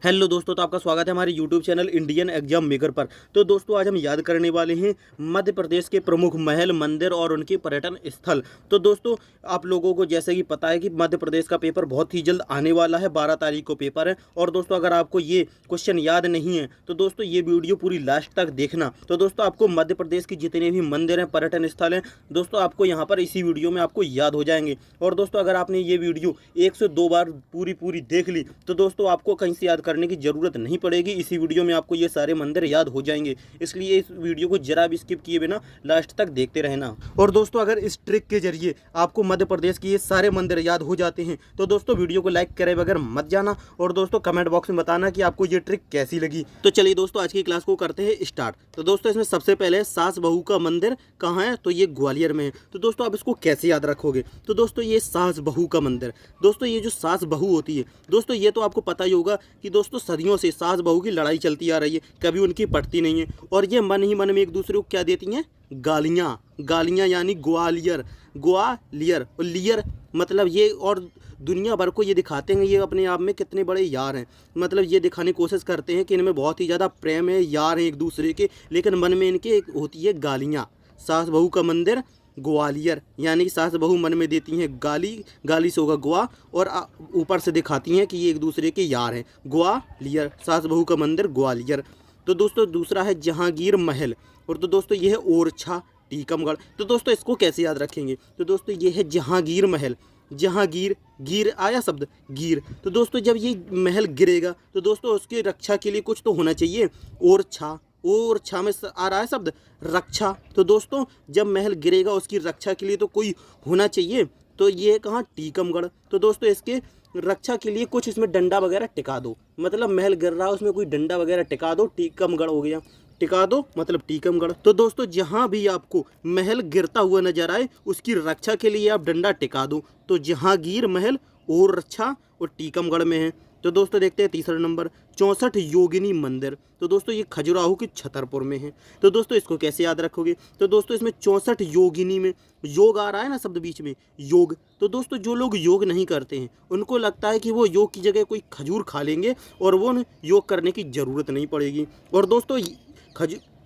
Hello दोस्तों, तो आपका स्वागत है हमारे YouTube channel Indian exam maker पर। तो दोस्तों आज हम याद करने वाले हैं मध्य प्रदेश के प्रमुख महल, मंदिर और उनके पर्यटन स्थल। तो दोस्तों आप लोगों को जैसे कि पता है कि मध्य प्रदेश का पेपर बहुत ही जल्द आने वाला है, 12 तारीख को पेपर है। और दोस्तों अगर आपको ये क्वेश्चन याद नहीं है तो दोस्तों ये वीडियो पूरी लास्ट तक देखना। तो दोस्तों आपको मध्य प्रदेश की जितने भी मंदिर हैं, पर्यटन स्थल हैं, दोस्तों आपको यहाँ पर इसी वीडियो में आपको याद हो जाएंगे। और दोस्तों अगर आपने ये वीडियो 1 से 2 बार पूरी देख ली तो दोस्तों आपको कहीं से याद करने की जरूरत नहीं पड़ेगी। इसी वीडियो में आपको ये सारे मंदिर याद हो जाएंगे, इसलिए इस वीडियो को जरा भी स्किप किए बिना लास्ट तक देखते रहना। और दोस्तों अगर इस ट्रिक के जरिए आपको मध्य प्रदेश के ये सारे मंदिर याद हो जाते हैं तो दोस्तों वीडियो को लाइक करे बगैर मत जाना और दोस्तों कमेंट बॉक्स में बताना कि आपको ये ट्रिक कैसी लगी। तो चलिए दोस्तों आज की क्लास को करते हैं स्टार्ट। तो दोस्तों इसमें सबसे पहले सास बहू का मंदिर कहाँ है, तो ये ग्वालियर में है। तो दोस्तों आप इसको कैसे याद रखोगे, तो दोस्तों ये सास बहू का मंदिर। दोस्तों ये जो सास बहू होती है दोस्तों ये तो आपको पता ही होगा कि दोस्तों सदियों से सास बहू की लड़ाई चलती आ रही है, कभी उनकी पटती नहीं है। और ये मन ही मन में एक दूसरे को क्या देती हैं, गालियाँ। गालियाँ यानी ग्वालियर, ग्वालियर और लियर मतलब ये, और दुनिया भर को ये दिखाते हैं ये अपने आप में कितने बड़े यार हैं। मतलब ये दिखाने की कोशिश करते हैं कि इनमें बहुत ही ज़्यादा प्रेम है, यार हैं एक दूसरे के, लेकिन मन में इनके एक होती है गालियाँ। सास बहू का मंदिर ग्वालियर यानी कि सास बहू मन में देती हैं गाली, गाली से होगा ग्वा, और ऊपर से दिखाती हैं कि ये एक दूसरे के यार हैं। ग्वालियर, सास बहू का मंदिर ग्वालियर। तो दोस्तों दूसरा है जहांगीर महल, और तो दोस्तों ये है ओरछा टीकमगढ़। तो दोस्तों इसको कैसे याद रखेंगे, तो दोस्तों ये है जहांगीर महल। जहांगीर, गिर आया शब्द गिर। तो दोस्तों जब ये महल गिरेगा तो दोस्तों उसकी रक्षा के लिए कुछ तो होना चाहिए। ओरछा, ओरछा में आ रहा है शब्द रक्षा। तो दोस्तों जब महल गिरेगा उसकी रक्षा के लिए तो कोई होना चाहिए, तो ये कहाँ, टीकमगढ़। तो दोस्तों इसके रक्षा के लिए कुछ इसमें डंडा वगैरह टिका दो, मतलब महल गिर रहा है उसमें कोई डंडा वगैरह टिका दो, टीकमगढ़ हो गया। टिका दो मतलब टीकमगढ़। तो दोस्तों जहाँ भी आपको महल गिरता हुआ नजर आए उसकी रक्षा के लिए आप डंडा टिका दो। तो जहांगीर महल, ओरछा और टीकमगढ़ में है। तो दोस्तों देखते हैं तीसरा नंबर 64 योगिनी मंदिर। तो दोस्तों ये खजुराहो की छतरपुर में है। तो दोस्तों इसको कैसे याद रखोगे, तो दोस्तों इसमें 64 योगिनी में योग आ रहा है ना शब्द बीच में, योग। तो दोस्तों जो लोग योग नहीं करते हैं उनको लगता है कि वो योग की जगह कोई खजूर खा लेंगे और वो योग करने की ज़रूरत नहीं पड़ेगी। और दोस्तों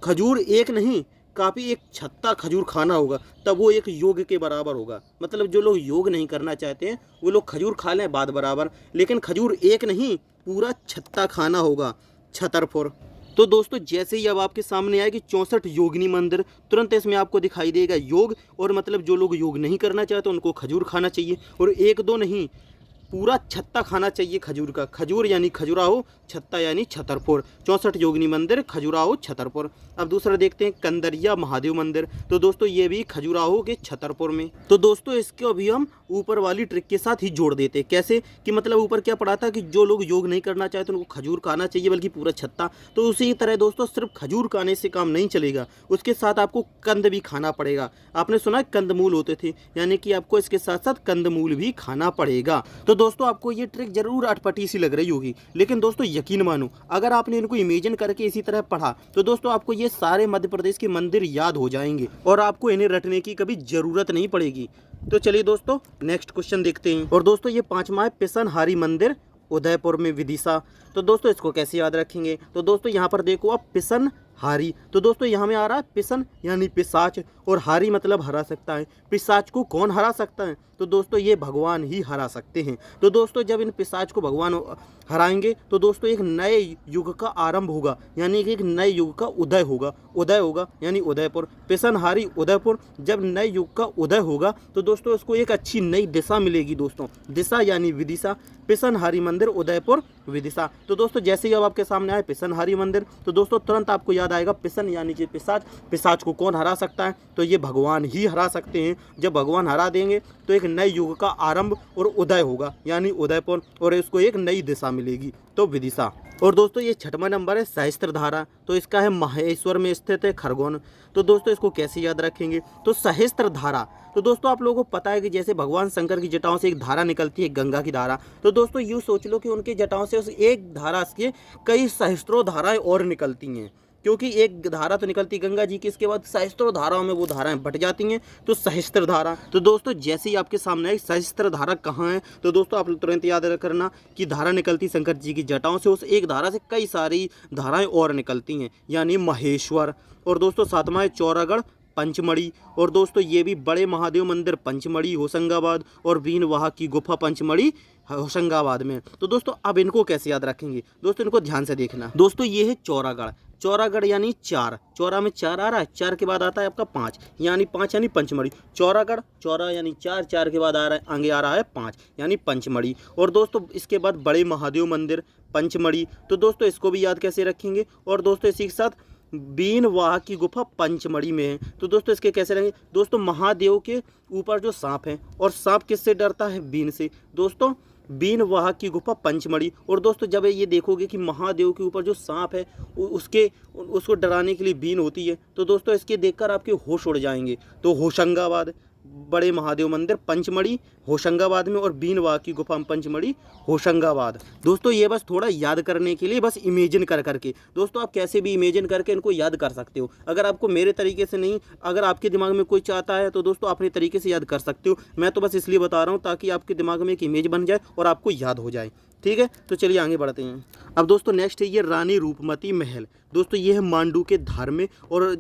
खजूर एक नहीं, काफ़ी एक छत्ता खजूर खाना होगा तब वो एक योग के बराबर होगा। मतलब जो लोग योग नहीं करना चाहते हैं वो लोग खजूर खा लें बात बराबर, लेकिन खजूर एक नहीं पूरा छत्ता खाना होगा, छतरपुर। तो दोस्तों जैसे ही अब आपके सामने आएगी 64 योगिनी मंदिर, तुरंत इसमें आपको दिखाई देगा योग, और मतलब जो लोग योग नहीं करना चाहते उनको खजूर खाना चाहिए, और एक दो नहीं पूरा छत्ता खाना चाहिए खजूर का। खजूर यानी खजुराहो, छत्ता यानी छतरपुर। 64 योगिनी मंदिर खजुराहो छतरपुर। अब दूसरा देखते हैं कंदरिया महादेव मंदिर। तो दोस्तों ये भी खजुराहो के छतरपुर में। तो दोस्तों इसको अभी हम ऊपर वाली ट्रिक के साथ ही जोड़ देते हैं। कैसे कि मतलब ऊपर क्या पढ़ा था कि जो लोग योग नहीं करना चाहते उनको खजूर खाना चाहिए बल्कि पूरा छत्ता। तो उसी तरह दोस्तों सिर्फ खजूर खाने से काम नहीं चलेगा, उसके साथ आपको कंद भी खाना पड़ेगा। आपने सुना कंदमूल होते थे, यानी कि आपको इसके साथ साथ कंदमूल भी खाना पड़ेगा। तो दोस्तों आपको ये ट्रिक जरूर अटपटी सी लग रही होगी, लेकिन दोस्तों यकीन मानो अगर आपने इनको इमेजिन करके इसी तरह पढ़ा तो दोस्तों आपको ये सारे मध्य प्रदेश के मंदिर याद हो जाएंगे और आपको इन्हें रटने की कभी जरूरत नहीं पड़ेगी। तो चलिए दोस्तों नेक्स्ट क्वेश्चन देखते हैं। और दोस्तों ये 5वां है पिसनहारी मंदिर, उदयपुर में, विदिशा। तो दोस्तों इसको कैसे याद रखेंगे, तो दोस्तों यहाँ पर देखो आप पिसन हारी। तो दोस्तों यहाँ में आ रहा है पिसन यानी पिशाच, और हारी मतलब हरा सकता है। पिशाच को कौन हरा सकता है, तो दोस्तों ये भगवान ही हरा सकते हैं। तो दोस्तों जब इन पिशाच को भगवान हराएंगे तो दोस्तों एक नए युग का आरंभ होगा, यानी कि एक नए युग का उदय होगा। उदय होगा यानी उदयपुर, पिसनहारी उदयपुर। जब नए युग का उदय होगा तो दोस्तों इसको एक अच्छी नई दिशा मिलेगी। दोस्तों दिशा यानी विदिशा, पिसनहारी मंदिर उदयपुर विदिशा। तो दोस्तों जैसे ही अब आपके सामने आए पिसनहारी मंदिर तो दोस्तों तुरंत आपको याद आएगा पिसन यानी कि पिशाच। पिशाच को कौन हरा सकता है, तो ये भगवान ही हरा सकते हैं। जब भगवान हरा देंगे तो एक नए युग का आरंभ और उदय होगा यानी उदयपुर, और इसको एक नई दिशा मिलेगी, तो विदिशा। और दोस्तों ये 6वां नंबर है सहस्त्रधारा। तो इसका है महेश्वर में स्थित है, खरगोन। तो दोस्तों इसको कैसे याद रखेंगे, तो सहस्त्रधारा। तो दोस्तों आप लोगों को पता है कि जैसे भगवान शंकर की जटाओं से एक धारा निकलती है, गंगा की धारा। तो दोस्तों यूँ सोच लो कि उनकी जटाओं से उस एक धारा के कई सहस्त्रों धाराएं और निकलती हैं। क्योंकि एक धारा तो निकलती गंगा जी की, इसके बाद सहस्त्रों धाराओं में वो धाराएं बट जाती हैं, तो सहस्त्र धारा। तो दोस्तों जैसे ही आपके सामने एक सहस्त्र धारा कहाँ है, तो दोस्तों आप तुरंत याद करना कि धारा निकलती शंकर जी की जटाओं से, उस एक धारा से कई सारी धाराएं और निकलती हैं, यानी महेश्वर। और दोस्तों सातवां है चौरागढ़ पंचमढ़ी, और दोस्तों ये भी बड़े महादेव मंदिर पंचमढ़ी होशंगाबाद, और बीनवाह की गुफा पंचमढ़ी होशंगाबाद में। तो दोस्तों अब इनको कैसे याद रखेंगे, दोस्तों इनको ध्यान से देखना। दोस्तों ये है चौरागढ़, चौरागढ़ यानी 4, चौरा में 4 आ रहा है, 4 के बाद आता है आपका 5, यानी 5 यानी पंचमढ़ी। चौरागढ़, चौरा यानी 4, 4 के बाद आ रहा है आगे आ रहा है 5 यानी पंचमढ़ी। और दोस्तों इसके बाद बड़े महादेव मंदिर पंचमढ़ी, तो दोस्तों इसको भी याद कैसे रखेंगे। और दोस्तों इसी के साथ बीनवाह की गुफा पंचमढ़ी में है, तो दोस्तों इसके कैसे रहेंगे। दोस्तों महादेव के ऊपर जो सांप है, और सांप किससे डरता है, बीन से। दोस्तों बीनवाह की गुफा पंचमढ़ी। और दोस्तों जब ये देखोगे कि महादेव के ऊपर जो सांप है उसको डराने के लिए बीन होती है, तो दोस्तों इसके देखकर आपके होश उड़ जाएंगे। तो होशंगाबाद बड़े महादेव मंदिर पंचमढ़ी होशंगाबाद में, और बीनवाह की गुफा पंचमढ़ी होशंगाबाद। दोस्तों ये बस थोड़ा याद करने के लिए, बस इमेजिन कर करके, दोस्तों आप कैसे भी इमेजिन करके इनको याद कर सकते हो। अगर आपको मेरे तरीके से नहीं, अगर आपके दिमाग में कोई चाहता है तो दोस्तों अपने तरीके से याद कर सकते हो। मैं तो बस इसलिए बता रहा हूँ ताकि आपके दिमाग में एक इमेज बन जाए और आपको याद हो जाए, ठीक है। तो चलिए आगे बढ़ते हैं। अब दोस्तों नेक्स्ट है ये रानी रूपमती महल। दोस्तों ये है मांडू के धार में, और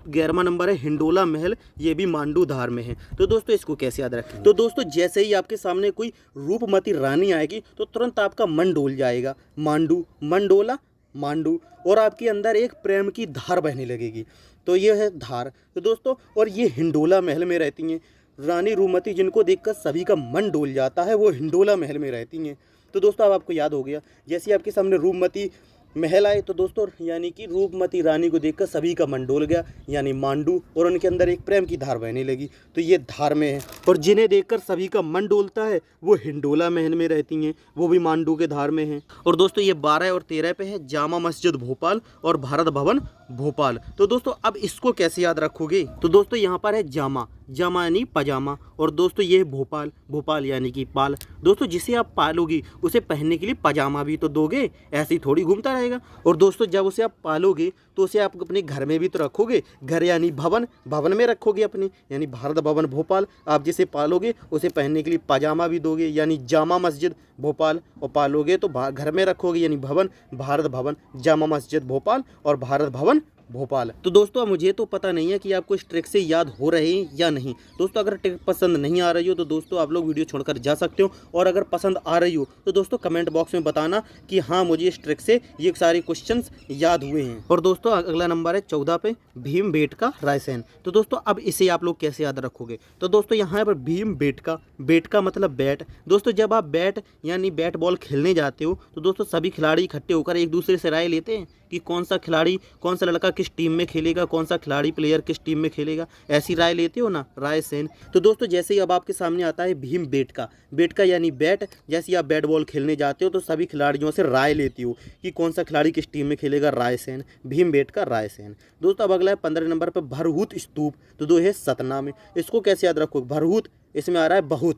11वां नंबर है हिंडोला महल, ये भी मांडू धार में है। तो दोस्तों इसको कैसे याद रखें, तो दोस्तों जैसे ही आपके सामने कोई रूपमती रानी आएगी तो तुरंत आपका मन डोल जाएगा। मांडू, मंडोला, मांडू, और आपके अंदर एक प्रेम की धार बहने लगेगी, तो ये है धार। तो दोस्तों और ये हिंडोला महल में रहती हैं रानी रूपमती, जिनको देखकर सभी का मन डोल जाता है, वो हिंडोला महल में रहती हैं। तो दोस्तों अब आपको याद हो गया, जैसे आपके सामने रूपमती महल आए तो दोस्तों यानी कि रूपमती रानी को देखकर सभी का मन डोल गया, यानी मांडू, और उनके अंदर एक प्रेम की धार बहने लगी, तो ये धार में है। और जिन्हें देखकर सभी का मन डोलता है वो हिंडोला महल में रहती हैं, वो भी मांडू के धार में हैं। और दोस्तों ये 12 और 13 पे है जामा मस्जिद भोपाल और भारत भवन भोपाल। तो दोस्तों अब इसको कैसे याद रखोगे, तो दोस्तों यहाँ पर है जामा, जामा यानी पजामा, और दोस्तों ये है भोपाल, भोपाल यानी कि पाल। दोस्तों जिसे आप पालोगी उसे पहनने के लिए पजामा भी तो दोगे, ऐसे ही थोड़ी घूमता रहेगा। और दोस्तों जब उसे आप पालोगे तो उसे आप अपने घर में भी तो रखोगे, घर यानी भवन, भवन में रखोगे अपने, यानी भारत भवन भोपाल। आप जिसे पालोगे उसे पहनने के लिए पजामा भी दोगे, यानी जामा मस्जिद भोपाल, और पालोगे तो घर में रखोगे यानी भवन, भारत भवन, जामा मस्जिद भोपाल और भारत भवन भोपाल। तो दोस्तों अब मुझे तो पता नहीं है कि आपको इस ट्रिक से याद हो रहे हैं या नहीं। दोस्तों अगर ट्रिक पसंद नहीं आ रही हो तो दोस्तों आप लोग वीडियो छोड़कर जा सकते हो, और अगर पसंद आ रही हो तो दोस्तों कमेंट बॉक्स में बताना कि हाँ मुझे इस ट्रिक से ये सारे क्वेश्चंस याद हुए हैं। और दोस्तों अगला नंबर है 14 पे भीमबेटका रायसेन। तो दोस्तों अब इसे आप लोग कैसे याद रखोगे, तो दोस्तों यहाँ पर भीमबेटका, बेटका मतलब बैट। दोस्तों जब आप बैट यानी बैट बॉल खेलने जाते हो तो दोस्तों सभी खिलाड़ी इकट्ठे होकर एक दूसरे से राय लेते हैं कि कौन सा खिलाड़ी, कौन सा लड़का किस टीम में खेलेगा, कौन सा खिलाड़ी प्लेयर किस टीम में खेलेगा, ऐसी राय लेते हो ना, रायसेन। तो दोस्तों जैसे ही अब आपके सामने आता है भीमबेटका, बेटका यानी बैट, जैसे ही आप बैट बॉल खेलने जाते हो तो सभी खिलाड़ियों से राय लेती हो कि कौन सा खिलाड़ी किस टीम में खेलेगा, रायसेन, भीमबेटका रायसेन। दोस्तों अब अगला है 15 नंबर पर भरहूत स्तूप। तो दो है सतना में, इसको कैसे याद रखो, भरहूत इसमें आ रहा है बहुत,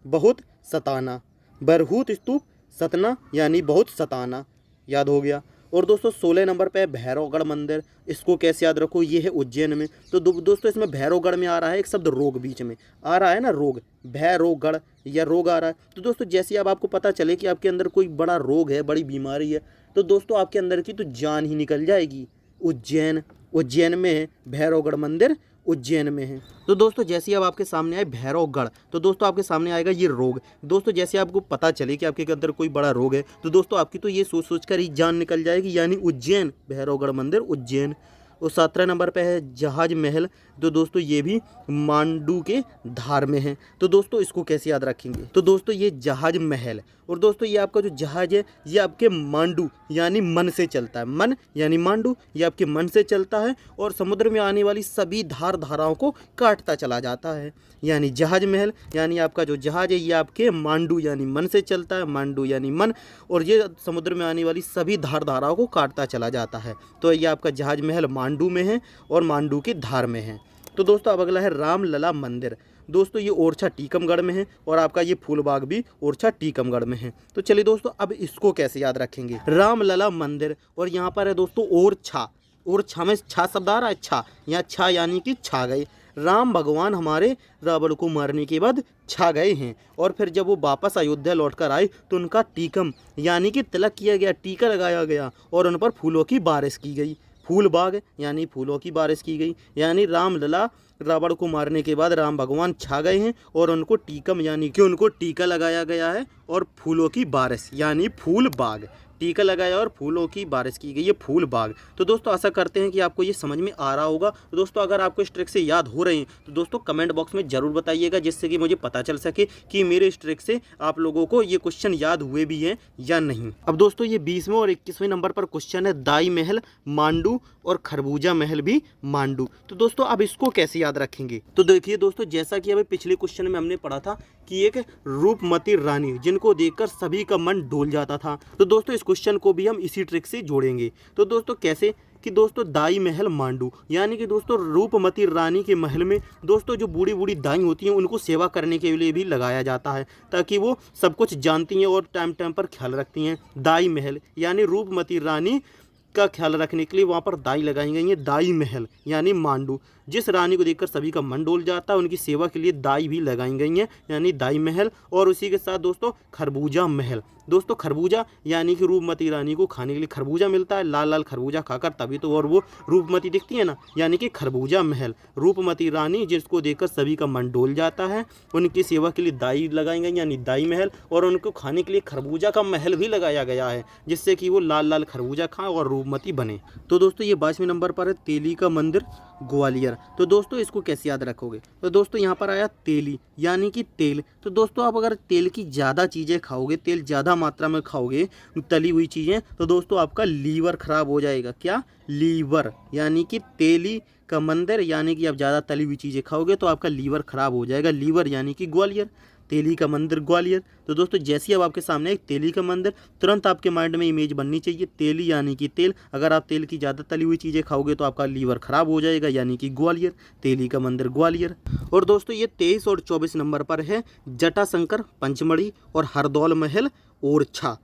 बहुत सताना, भरहूत स्तूप सतना यानी बहुत सताना, याद हो गया। और दोस्तों 16 नंबर पे है भैरवगढ़ मंदिर, इसको कैसे याद रखो, ये है उज्जैन में। तो दोस्तों इसमें भैरवगढ़ में आ रहा है एक शब्द रोग, बीच में आ रहा है ना रोग, भैरवगढ़ या रोग आ रहा है। तो दोस्तों जैसे अब आपको पता चले कि आपके अंदर कोई बड़ा रोग है, बड़ी बीमारी है, तो दोस्तों आपके अंदर की तो जान ही निकल जाएगी। उज्जैन, उज्जैन में है भैरवगढ़ मंदिर, उज्जैन में है। तो दोस्तों जैसे ही अब आपके सामने आए भैरवगढ़, तो दोस्तों आपके सामने आएगा ये रोग। दोस्तों जैसे आपको पता चले कि आपके अंदर कोई बड़ा रोग है तो दोस्तों आपकी तो ये सोच सोच कर ही जान निकल जाएगी, यानी उज्जैन, भैरवगढ़ मंदिर उज्जैन। और 17 नंबर पे है जहाज महल। तो दोस्तों ये भी मांडू के धार में है। तो दोस्तों इसको कैसे याद रखेंगे, तो दोस्तों ये जहाज महल, और दोस्तों ये आपका जो जहाज है ये आपके मांडू यानी मन से चलता है, मन यानी मांडू, ये आपके मन से चलता है और समुद्र में आने वाली सभी धाराओं को काटता चला जाता है। यानी जहाज महल यानी आपका जो जहाज है ये आपके मांडू यानी मन से चलता है, मांडू यानी मन, और ये समुद्र में आने वाली सभी धाराओं को काटता चला जाता है। तो ये आपका जहाज महल मांडू में है और मांडू की धार में है। तो दोस्तों अब अगला है रामलला मंदिर। दोस्तों ये ओरछा टीकमगढ़ में है और आपका ये फूलबाग भी ओरछा टीकमगढ़ में है। तो चलिए दोस्तों अब इसको कैसे याद रखेंगे, रामलला मंदिर, और यहाँ पर है दोस्तों ओरछा, और छा में छा शब्द आ रहा है, छा, यहाँ छा यानी कि छा गए। राम भगवान हमारे रावण को मारने के बाद छा गए हैं। और फिर जब वो वापस अयोध्या लौट कर आए तो उनका टीकम यानी कि तिलक किया गया, टीका लगाया गया और उन पर फूलों की बारिश की गई। फूल बाग यानी फूलों की बारिश की गई, यानी रामलला रावण को मारने के बाद राम भगवान छा गए हैं और उनको टीकम यानी कि उनको टीका लगाया गया है और फूलों की बारिश यानी फूल बाग, टीका लगाया और फूलों की बारिश की गई है, फूल बाग। तो दोस्तों आशा करते हैं कि आपको ये समझ में आ रहा होगा। तो दोस्तों अगर आपको इस ट्रिक से याद हो रहे हैं तो दोस्तों कमेंट बॉक्स में ज़रूर बताइएगा, जिससे कि मुझे पता चल सके कि मेरे इस ट्रिक से आप लोगों को ये क्वेश्चन याद हुए भी हैं या नहीं। अब दोस्तों ये 20वें और 21वें नंबर पर क्वेश्चन है, दाई महल मांडू और खरबूजा महल भी मांडू। तो दोस्तों अब इसको कैसे याद रखेंगे? तो देखिए दोस्तों, जैसा कि अभी पिछले क्वेश्चन में हमने पढ़ा था कि एक रूपमती रानी जिनको देखकर सभी का मन डोल जाता था, तो दोस्तों इस क्वेश्चन को भी हम इसी ट्रिक से जोड़ेंगे। तो दोस्तों कैसे कि दोस्तों दाई महल मांडू यानी कि दोस्तों रूपमती रानी के महल में दोस्तों जो बूढ़ी बूढ़ी दाई होती हैं उनको सेवा करने के लिए भी लगाया जाता है, ताकि वो सब कुछ जानती हैं और टाइम टाइम पर ख्याल रखती हैं। दाई महल यानी रूपमती रानी का ख्याल रखने के लिए वहाँ पर दाई लगाई गई है। दाई महल यानी मांडू, जिस रानी को देखकर सभी का मन डोल जाता है, उनकी सेवा के लिए दाई भी लगाई गई हैं यानी दाई महल। और उसी के साथ दोस्तों खरबूजा महल, दोस्तों खरबूजा यानी कि रूपमती रानी को खाने के लिए खरबूजा मिलता है, लाल लाल खरबूजा खाकर तभी तो और वो रूपमती दिखती है ना, यानी कि खरबूजा महल। रूपमती रानी जिसको देखकर सभी का मन डोल जाता है, उनकी सेवा के लिए दाई लगाई गई यानी दाई महल, और उनको खाने के लिए खरबूजा का महल भी लगाया गया है, जिससे कि वो लाल लाल खरबूजा खाएं और रूपमती बने। तो दोस्तों ये 22वें नंबर पर है, तेली का मंदिर ग्वालियर। तो दोस्तों इसको कैसे याद रखोगे? तो दोस्तों यहाँ पर आया तेली यानी कि तेल। तो दोस्तों आप अगर तेल की ज़्यादा चीज़ें खाओगे, तेल ज़्यादा मात्रा में खाओगे, तली हुई चीज़ें, तो दोस्तों आपका लीवर खराब हो जाएगा। क्या? लीवर यानी कि तेली का मंदिर यानी कि आप ज़्यादा तली हुई चीज़ें खाओगे तो आपका लीवर खराब हो जाएगा। लीवर यानी कि ग्वालियर, तेली का मंदिर ग्वालियर। तो दोस्तों जैसे ही अब आपके सामने एक तेली का मंदिर, तुरंत आपके माइंड में इमेज बननी चाहिए, तेली यानी कि तेल। अगर आप तेल की ज़्यादा तली हुई चीज़ें खाओगे तो आपका लीवर खराब हो जाएगा, यानी कि ग्वालियर, तेली का मंदिर ग्वालियर। और दोस्तों ये 23 और 24 नंबर पर है, जटाशंकर पंचमढ़ी और हरदौल महल ओरछा।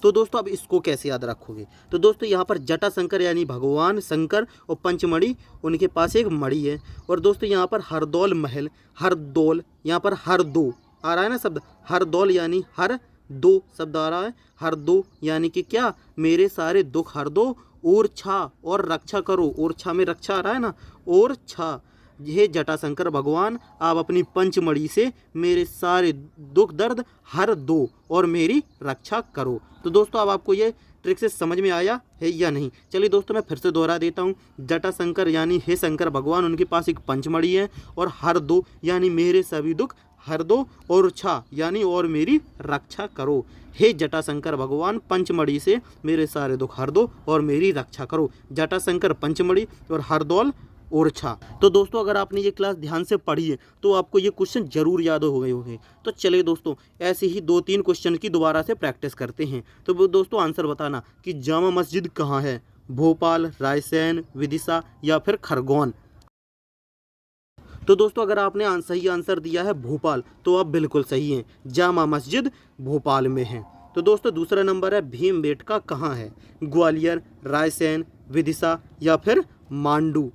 तो दोस्तों अब इसको कैसे याद रखोगे? तो दोस्तों यहाँ पर जटाशंकर यानी भगवान शंकर और पंचमढ़ी उनके पास एक मढ़ी है। और दोस्तों यहाँ पर हरदौल महल, हरदौल यहाँ पर हर दो आ रहा है ना शब्द, हरदौल यानी हर दो शब्द आ रहा है, हर दो यानी कि क्या? मेरे सारे दुख हर दो, ओरछा और रक्षा करो, ओरछा में रक्षा आ रहा है ना, ओरछा। हे जटाशंकर भगवान, आप अपनी पंचमढ़ी से मेरे सारे दुख दर्द हर दो और मेरी रक्षा करो। तो दोस्तों अब आपको ये ट्रिक से समझ में आया है या नहीं? चलिए दोस्तों मैं फिर से दोहरा देता हूँ। जटाशंकर यानी हे शंकर भगवान, उनके पास एक पंचमढ़ी है, और हर दो यानी मेरे सभी दुख हर दो, और छा यानी और मेरी रक्षा करो। हे जटाशंकर भगवान, पंचमढ़ी से मेरे सारे दुख हर दो और मेरी रक्षा करो। जटाशंकर पंचमढ़ी और हरदौल ओरछा। तो दोस्तों अगर आपने ये क्लास ध्यान से पढ़ी है तो आपको ये क्वेश्चन जरूर याद हो गए होंगे। तो चलिए दोस्तों ऐसे ही 2-3 क्वेश्चन की दोबारा से प्रैक्टिस करते हैं। तो वो दोस्तों आंसर बताना कि जामा मस्जिद कहाँ है? भोपाल, रायसेन, विदिशा या फिर खरगोन। तो दोस्तों अगर आपने सही आंसर दिया है भोपाल तो आप बिल्कुल सही हैं, जामा मस्जिद भोपाल में है। तो दोस्तों दूसरा नंबर है, भीमबेटका कहाँ है? ग्वालियर, रायसेन, विदिशा या फिर मांडू।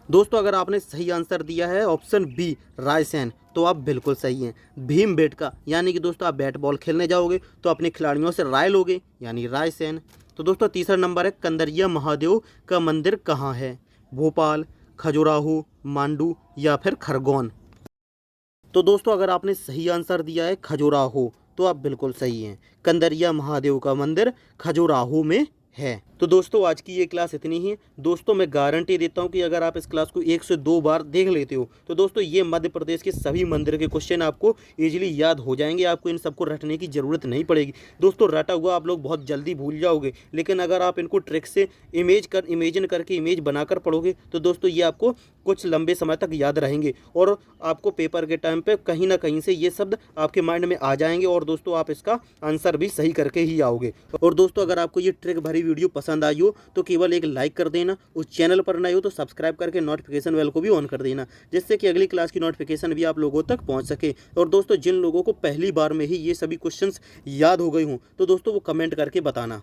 दोस्तों अगर आपने सही आंसर दिया है ऑप्शन बी रायसेन तो आप बिल्कुल सही हैं, भीमबेटका यानी कि दोस्तों आप बैट बॉल खेलने जाओगे तो अपने खिलाड़ियों से राय लोगे, यानी रायसेन। तो दोस्तों तीसरा नंबर है, कंदरिया महादेव का मंदिर कहाँ है? भोपाल, खजुराहो, मांडू या फिर खरगोन। तो दोस्तों अगर आपने सही आंसर दिया है खजुराहो तो आप बिल्कुल सही हैं, कंदरिया महादेव का मंदिर खजुराहो में है। तो दोस्तों आज की ये क्लास इतनी ही। दोस्तों मैं गारंटी देता हूँ कि अगर आप इस क्लास को 1 से 2 बार देख लेते हो तो दोस्तों ये मध्य प्रदेश के सभी मंदिर के क्वेश्चन आपको इजीली याद हो जाएंगे, आपको इन सबको रटने की ज़रूरत नहीं पड़ेगी। दोस्तों रटा हुआ आप लोग बहुत जल्दी भूल जाओगे, लेकिन अगर आप इनको ट्रिक से इमेजिन करके इमेज बनाकर पढ़ोगे तो दोस्तों ये आपको कुछ लंबे समय तक याद रहेंगे और आपको पेपर के टाइम पे कहीं ना कहीं से ये शब्द आपके माइंड में आ जाएंगे और दोस्तों आप इसका आंसर भी सही करके ही आओगे। और दोस्तों अगर आपको ये ट्रिक भरी वीडियो पसंद आई हो तो केवल एक लाइक कर देना, उस चैनल पर नए हो तो सब्सक्राइब करके नोटिफिकेशन बेल को भी ऑन कर देना, जिससे कि अगली क्लास की नोटिफिकेशन भी आप लोगों तक पहुँच सके। और दोस्तों जिन लोगों को पहली बार में ही ये सभी क्वेश्चंस याद हो गए हों तो दोस्तों वो कमेंट करके बताना।